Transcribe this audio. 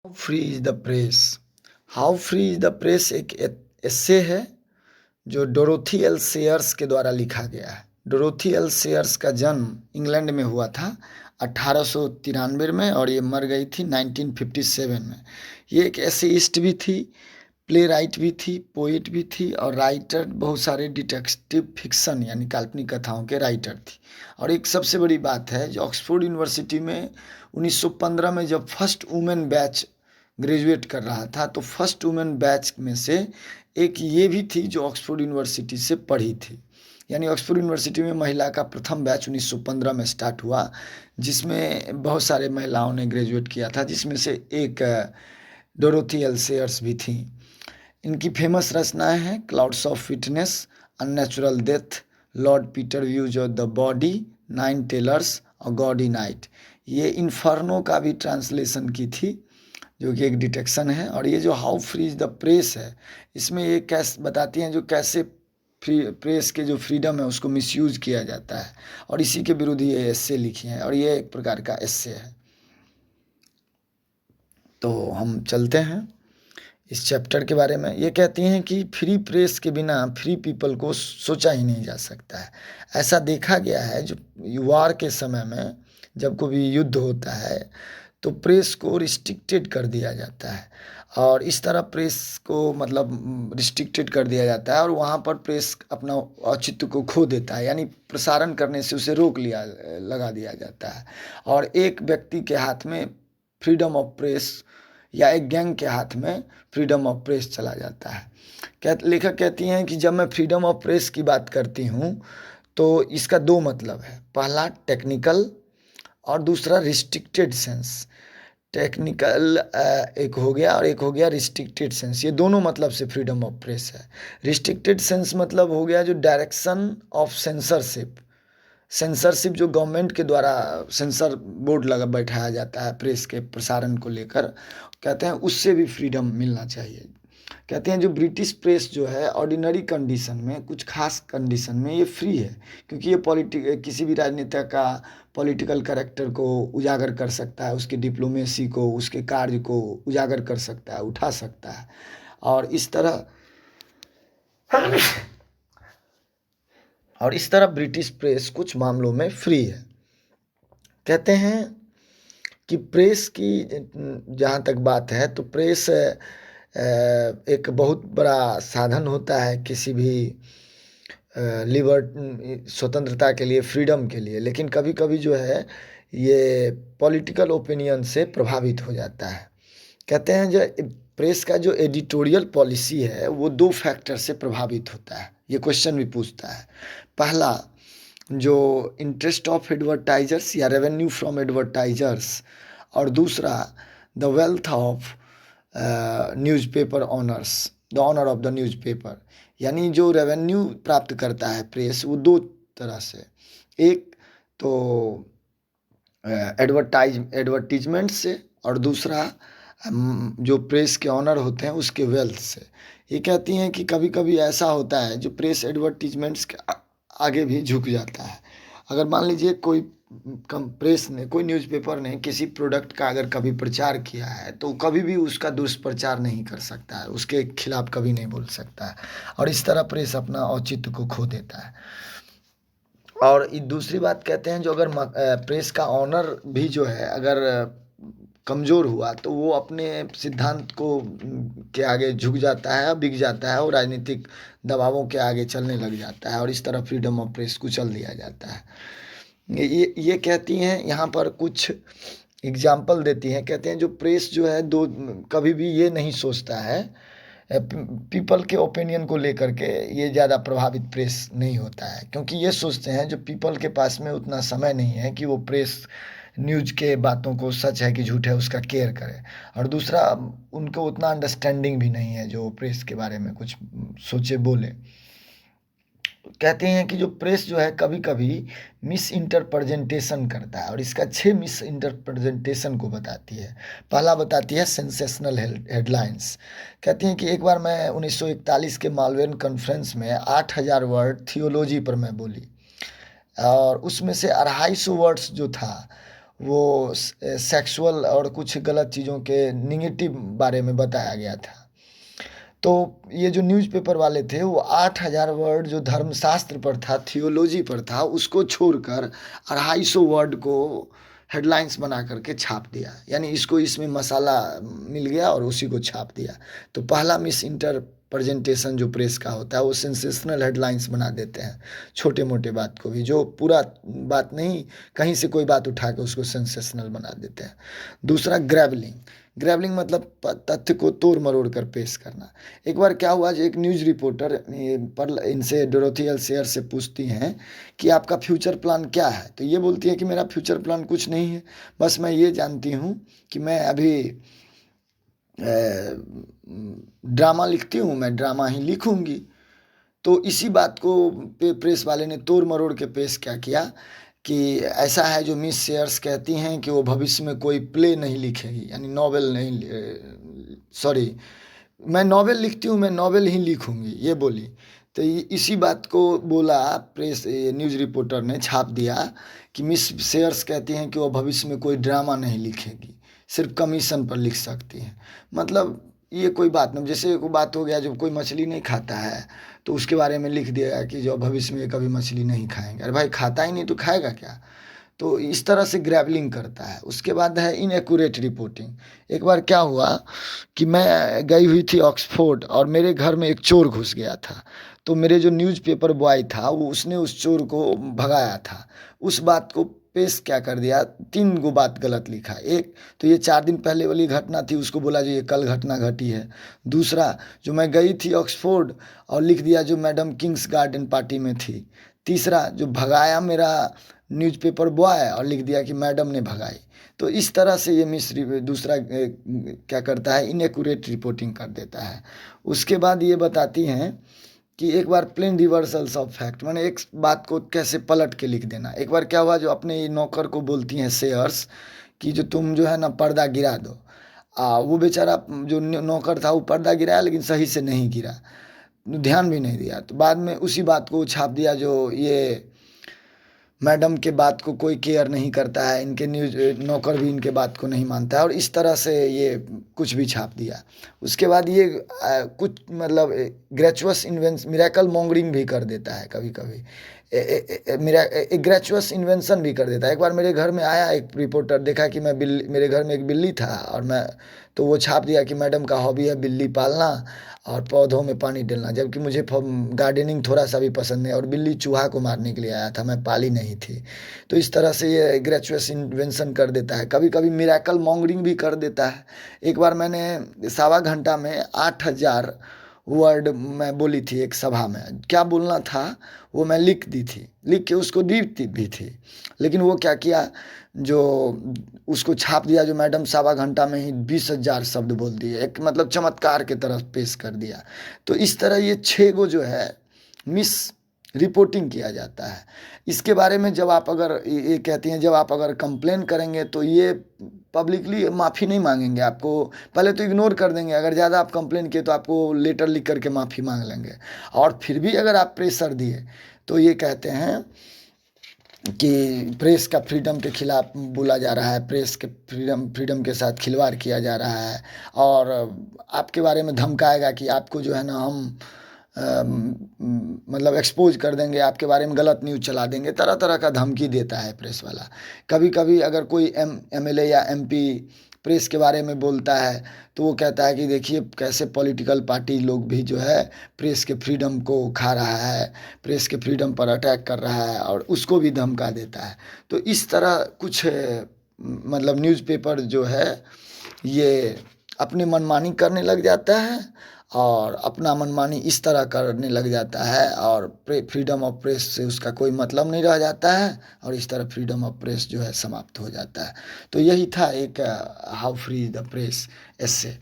How free is the press. How free is the press एक एस्से है जो Dorothy L shares के द्वारा लिखा गया है। डोरोथी एल सेयर्स का जन्म इंग्लैंड में हुआ था 1893 में और ये मर गई थी 1957 में। ये एक एसेइस्ट भी थी, प्ले राइट भी थी, पोइट भी थी और राइटर, बहुत सारे डिटेक्टिव फिक्शन यानी काल्पनिक कथाओं के राइटर थी। और एक सबसे बड़ी बात है जो ऑक्सफोर्ड यूनिवर्सिटी में 1915 में जब फर्स्ट वुमेन बैच ग्रेजुएट कर रहा था तो फर्स्ट वुमेन बैच में से एक ये भी थी जो ऑक्सफोर्ड यूनिवर्सिटी से पढ़ी थी। यानी ऑक्सफोर्ड यूनिवर्सिटी में महिला का प्रथम बैच 1915 में स्टार्ट हुआ जिसमें बहुत सारे महिलाओं ने ग्रेजुएट किया था, जिसमें से एक डोरोथी एल सेयर्स भी थी। इनकी फेमस रचनाएं हैं clouds of witness, unnatural death, lord Peter views of the body, nine tailors और गॉडी नाइट। ये इन्फर्नो का भी ट्रांसलेशन की थी जो कि एक डिटेक्शन है। और ये जो how free is the press है, इसमें ये कैसे बताती हैं जो कैसे प्रेस के जो फ्रीडम है उसको मिसयूज किया जाता है, और इसी के विरुद्ध ये एस्से लिखी हैं और ये एक प्रकार का एस्से है। तो हम चलते हैं इस चैप्टर के बारे में। ये कहती हैं कि फ्री प्रेस के बिना फ्री पीपल को सोचा ही नहीं जा सकता है। ऐसा देखा गया है जो वार के समय में जब कोई युद्ध होता है तो प्रेस को रिस्ट्रिक्टेड कर दिया जाता है, और इस तरह प्रेस को मतलब रिस्ट्रिक्टेड कर दिया जाता है और वहाँ पर प्रेस अपना औचित्य को खो देता है, यानी प्रसारण करने से उसे रोक लिया लगा दिया जाता है और एक व्यक्ति के हाथ में फ्रीडम ऑफ प्रेस या एक गैंग के हाथ में फ्रीडम ऑफ प्रेस चला जाता है। लेखक कहती हैं कि जब मैं फ्रीडम ऑफ प्रेस की बात करती हूँ तो इसका दो मतलब है, पहला टेक्निकल और दूसरा रिस्ट्रिक्टेड सेंस। टेक्निकल एक हो गया और एक हो गया रिस्ट्रिक्टेड सेंस। ये दोनों मतलब से फ्रीडम ऑफ प्रेस है। रिस्ट्रिक्टेड सेंस मतलब हो गया जो डायरेक्शन ऑफ सेंसरशिप। सेंसरशिप जो गवर्नमेंट के द्वारा सेंसर बोर्ड लगा बैठाया जाता है प्रेस के प्रसारण को लेकर, कहते हैं उससे भी फ्रीडम मिलना चाहिए। कहते हैं जो ब्रिटिश प्रेस जो है ऑर्डिनरी कंडीशन में, कुछ खास कंडीशन में ये फ्री है, क्योंकि ये किसी भी राजनेता का पॉलिटिकल कैरेक्टर को उजागर कर सकता है, उसकी डिप्लोमेसी को, उसके कार्य को उजागर कर सकता है, उठा सकता है। और इस तरह ब्रिटिश प्रेस कुछ मामलों में फ्री है। कहते हैं कि प्रेस की जहाँ तक बात है तो प्रेस एक बहुत बड़ा साधन होता है किसी भी स्वतंत्रता के लिए, फ्रीडम के लिए, लेकिन कभी कभी जो है ये पॉलिटिकल ओपिनियन से प्रभावित हो जाता है। कहते हैं जो प्रेस का जो एडिटोरियल पॉलिसी है वो दो फैक्टर से प्रभावित होता है। ये क्वेश्चन भी पूछता है, पहला जो इंटरेस्ट ऑफ एडवर्टाइजर्स या रेवेन्यू फ्रॉम एडवर्टाइजर्स, और दूसरा the wealth of newspaper owners, the owner of the newspaper. यानी जो रेवेन्यू प्राप्त करता है प्रेस वो दो तरह से, एक तो एडवर्टीजमेंट से और दूसरा जो प्रेस के ऑनर होते हैं उसके वेल्थ से। ये कहती हैं कि कभी कभी ऐसा होता है जो प्रेस एडवर्टीजमेंट्स के आगे भी झुक जाता है। अगर मान लीजिए कोई प्रेस ने, कोई न्यूज़पेपर ने किसी प्रोडक्ट का अगर कभी प्रचार किया है तो कभी भी उसका दुष्प्रचार नहीं कर सकता है, उसके खिलाफ कभी नहीं बोल सकता है, और इस तरह प्रेस अपना औचित्य को खो देता है। और दूसरी बात कहते हैं जो अगर प्रेस का ऑनर भी जो है अगर कमज़ोर हुआ तो वो अपने सिद्धांत को के आगे झुक जाता है, बिक जाता है और राजनीतिक दबावों के आगे चलने लग जाता है, और इस तरह फ्रीडम ऑफ प्रेस कुचल दिया जाता है। ये कहती हैं, यहाँ पर कुछ एग्जाम्पल देती हैं। कहते हैं जो प्रेस जो है दो कभी भी ये नहीं सोचता है, पीपल के ओपिनियन को लेकर के ये ज़्यादा प्रभावित प्रेस नहीं होता है, क्योंकि ये सोचते हैं जो पीपल के पास में उतना समय नहीं है कि वो प्रेस न्यूज के बातों को सच है कि झूठ है उसका केयर करे, और दूसरा उनको उतना अंडरस्टैंडिंग भी नहीं है जो प्रेस के बारे में कुछ सोचे बोले। कहते हैं कि जो प्रेस जो है कभी कभी मिस इंटरप्रेजेंटेशन करता है, और इसका 6 मिस इंटरप्रेजेंटेशन को बताती है। पहला बताती है सेंसेशनल हेडलाइंस। कहती हैं कि एक बार मैं 1941 के मालवेन कॉन्फ्रेंस में 8000 वर्ड थियोलॉजी पर मैं बोली, और उसमें से 250 वर्ड्स जो था वो सेक्सुअल और कुछ गलत चीज़ों के नेगेटिव बारे में बताया गया था। तो ये जो न्यूज़पेपर वाले थे वो 8,000 वर्ड जो धर्मशास्त्र पर था, थियोलॉजी पर था, उसको छोड़कर 250 वर्ड को हेडलाइंस बना करके छाप दिया। यानी इसको इसमें मसाला मिल गया और उसी को छाप दिया। तो पहला मिस इंटर प्रेजेंटेशन जो प्रेस का होता है वो सेंसेशनल हेडलाइंस बना देते हैं, छोटे मोटे बात को भी, जो पूरा बात नहीं, कहीं से कोई बात उठा के उसको सेंसेशनल बना देते हैं। दूसरा ग्रैबलिंग। ग्रैबलिंग मतलब तथ्य को तोड़ मरोड़ कर पेश करना। एक बार क्या हुआ, जो एक न्यूज़ रिपोर्टर पर इनसे डोरोथी एल सेयर से पूछती हैं कि आपका फ्यूचर प्लान क्या है। तो ये बोलती है कि मेरा फ्यूचर प्लान कुछ नहीं है, बस मैं ये जानती हूँ कि मैं अभी ड्रामा लिखती हूँ, मैं ड्रामा ही लिखूँगी। तो इसी बात को प्रेस वाले ने तोड़ मरोड़ के पेश क्या किया कि ऐसा है, जो मिस सेयर्स कहती हैं कि वो भविष्य में कोई प्ले नहीं लिखेगी, यानी नॉवेल नहीं, सॉरी, मैं नॉवेल लिखती हूँ, मैं नॉवेल ही लिखूँगी, ये बोली। तो इसी बात को बोला प्रेस, न्यूज़ रिपोर्टर ने छाप दिया कि मिस सेयर्स कहती हैं कि वो भविष्य में कोई ड्रामा नहीं लिखेगी, सिर्फ कमीशन पर लिख सकती हैं। मतलब ये कोई बात नहीं, जैसे कोई बात हो गया, जब कोई मछली नहीं खाता है तो उसके बारे में लिख दिया कि जो भविष्य में कभी मछली नहीं खाएंगे। अरे भाई, खाता ही नहीं तो खाएगा क्या? तो इस तरह से ग्रैबलिंग करता है। उसके बाद है इनएक्यूरेट रिपोर्टिंग। एक बार क्या हुआ कि मैं गई हुई थी ऑक्सफोर्ड और मेरे घर में एक चोर घुस गया था। तो मेरे जो न्यूज़पेपर बॉय था वो उसने उस चोर को भगाया था। उस बात को पेश क्या कर दिया, 3 गो बात गलत लिखा। एक तो ये 4 दिन पहले वाली घटना थी, उसको बोला जो ये कल घटना घटी है। दूसरा, जो मैं गई थी ऑक्सफोर्ड, और लिख दिया जो मैडम किंग्स गार्डन पार्टी में थी। तीसरा, जो भगाया मेरा न्यूज़पेपर बॉय, और लिख दिया कि मैडम ने भगाई। तो इस तरह से ये दूसरा क्या करता है, इनएक्यूरेट रिपोर्टिंग कर देता है। उसके बाद ये बताती हैं कि एक बार प्लेन रिवर्सल्स ऑफ फैक्ट, माने एक बात को कैसे पलट के लिख देना। एक बार क्या हुआ, जो अपने नौकर को बोलती हैं सेयर्स कि जो तुम जो है ना पर्दा गिरा दो। वो बेचारा जो नौकर था वो पर्दा गिराया, लेकिन सही से नहीं गिरा, ध्यान भी नहीं दिया। तो बाद में उसी बात को छाप दिया, जो ये मैडम के बात को कोई केयर नहीं करता है, इनके न्यूज नौकर भी इनके बात को नहीं मानता है, और इस तरह से ये कुछ भी छाप दिया। उसके बाद ये कुछ मतलब ग्रेचुअस इन्वेंस मिरेकल मॉन्गरिंग भी कर देता है कभी कभी। मेरा एक ग्रेचुअस इन्वेंशन भी कर देता है। एक बार मेरे घर में आया एक रिपोर्टर, देखा कि मैं बिल्ली, मेरे घर में एक बिल्ली था, और मैं तो वो छाप दिया कि मैडम का हॉबी है बिल्ली पालना और पौधों में पानी डालना, जबकि मुझे गार्डनिंग थोड़ा सा भी पसंद नहीं, और बिल्ली चूहा को मारने के लिए आया था, मैं पाली नहीं थी। तो इस तरह से ये ग्रेचुअस इन्वेंशन कर देता है। कभी कभी मिरेकल मॉन्गरिंग भी कर देता है। एक बार मैंने सवा घंटा में 8,000 वर्ड मैं बोली थी एक सभा में, क्या बोलना था वो मैं लिख दी थी, लिख के उसको दी भी थी। लेकिन वो क्या किया, जो उसको छाप दिया, जो मैडम सवा घंटा में ही 20,000 शब्द बोल दिए, एक मतलब चमत्कार के तरफ पेश कर दिया। तो इस तरह ये 6 गो जो है मिस रिपोर्टिंग किया जाता है। इसके बारे में जब आप अगर ये कहती हैं, जब आप अगर कंप्लेन करेंगे तो ये पब्लिकली माफ़ी नहीं मांगेंगे आपको, पहले तो इग्नोर कर देंगे। अगर ज़्यादा आप कंप्लेन किए तो आपको लेटर लिख करके माफ़ी मांग लेंगे, और फिर भी अगर आप प्रेशर दिए तो ये कहते हैं कि प्रेस का फ्रीडम के खिलाफ बोला जा रहा है, प्रेस के फ्रीडम के साथ खिलवाड़ किया जा रहा है, और आपके बारे में धमकाएगा कि आपको जो है ना हम मतलब एक्सपोज कर देंगे, आपके बारे में गलत न्यूज़ चला देंगे, तरह तरह का धमकी देता है प्रेस वाला। कभी कभी अगर कोई एमएलए या एमपी प्रेस के बारे में बोलता है तो वो कहता है कि देखिए कैसे पॉलिटिकल पार्टी लोग भी जो है प्रेस के फ्रीडम को खा रहा है, प्रेस के फ्रीडम पर अटैक कर रहा है, और उसको भी धमका देता है। तो इस तरह कुछ मतलब न्यूज़पेपर जो है ये अपनी मनमानी करने लग जाता है, और अपना मनमानी इस तरह करने लग जाता है, और फ्रीडम ऑफ प्रेस से उसका कोई मतलब नहीं रह जाता है, और इस तरह फ्रीडम ऑफ प्रेस जो है समाप्त हो जाता है। तो यही था एक how free the press essay.